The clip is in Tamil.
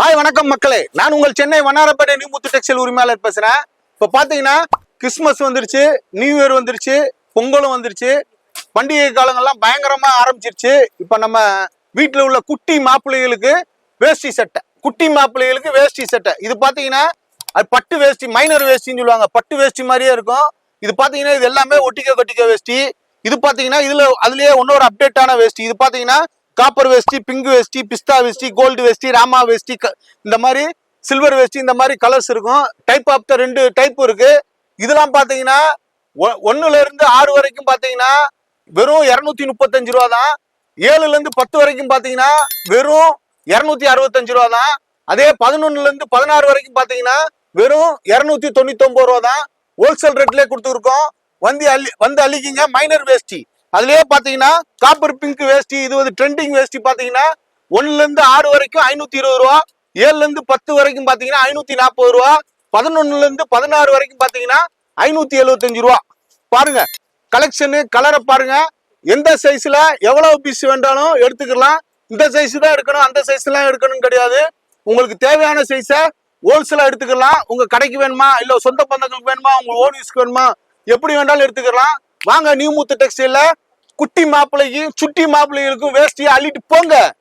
ஹாய் வணக்கம் மக்களே, நான் உங்கள் சென்னை வண்ணாரப்பேட்டை நியூ முத்து டெக்ஸ்டைல் உரிமையாளர் பேசுறேன். இப்போ பாத்தீங்கன்னா கிறிஸ்துமஸ் வந்துருச்சு, நியூ இயர் வந்துருச்சு, பொங்கலும் வந்துருச்சு, பண்டிகை காலங்கள்லாம் பயங்கரமா ஆரம்பிச்சிருச்சு. இப்போ நம்ம வீட்டில் உள்ள குட்டி மாப்பிள்ளைகளுக்கு வேஷ்டி சட்டை, குட்டி மாப்பிள்ளைகளுக்கு வேஷ்டி சட்டை. இது பாத்தீங்கன்னா அது பட்டு வேஷ்டி, மைனர் வேஷ்டின்னு சொல்லுவாங்க. பட்டு வேஷ்டி மாதிரியே இருக்கும். இது பாத்தீங்கன்னா இது எல்லாமே ஒட்டிக்க வேஷ்டி. இது பாத்தீங்கன்னா அதுலயே இன்னொரு அப்டேட்டான வேஷ்டி. இது பாத்தீங்கன்னா காப்பர் வேஷ்டி, பிங்க் வேஷ்டி, பிஸ்தா வேஷ்டி, கோல்டு வேஷ்டி, ராமா வேஷ்டி, இந்த மாதிரி சில்வர் வேஷ்டி, இந்த மாதிரி கலர்ஸ் இருக்கும். டைப் ஆஃப் த 2 டைப் இருக்கு. இதெல்லாம் பாத்தீங்கன்னா 1ல இருந்து 6 வரைக்கும் பாத்தீங்கன்னா வெறும் 235 ரூபா தான். 7ல இருந்து 10 வரைக்கும் பாத்தீங்கன்னா வெறும் 265 ரூபா தான். அதே 11ல இருந்து 16 வரைக்கும் பாத்தீங்கன்னா வெறும் 299 ரூபா தான். ஹோல்சேல் ரேட்லயே கொடுத்துருக்கோம். வந்து அள்ளிக்கிங்க. மைனர் வேஷ்டி அதுலயே பாத்தீங்கன்னா காப்பர் பிங்க் வேஷ்டி, இது வந்து ட்ரெண்டிங் வேஷ்டி. பாத்தீங்கன்னா 1ல இருந்து 6 வரைக்கும் 520 ரூபா, 7ல இருந்து 10 வரைக்கும் பாத்தீங்கன்னா 540 ரூபா, 11ல இருந்து 16 வரைக்கும் பாத்தீங்கன்னா 575 ரூபா. பாருங்க கலெக்ஷனு, கலரை பாருங்க. எந்த சைஸ்ல எவ்வளவு பீஸ் வேண்டாலும் எடுத்துக்கலாம். இந்த சைஸ் தான் எடுக்கணும், அந்த சைஸ் எல்லாம் எடுக்கணும் கிடையாது. உங்களுக்கு தேவையான சைஸை ஹோல்சேலா எடுத்துக்கலாம். உங்க கடைக்கு வேணுமா, இல்ல சொந்த பந்தங்களுக்கு வேணுமா, உங்க ஓன் யூஸ்க்கு வேணுமா, எப்படி வேண்டாலும் எடுத்துக்கலாம். வாங்க நியூ முத்து டெக்ஸ்டைல்ல குட்டி மாப்பிள்ளைக்கும் சுட்டி மாப்பிள்ளைகளுக்கும் வேஷ்டியை அள்ளிட்டு போங்க.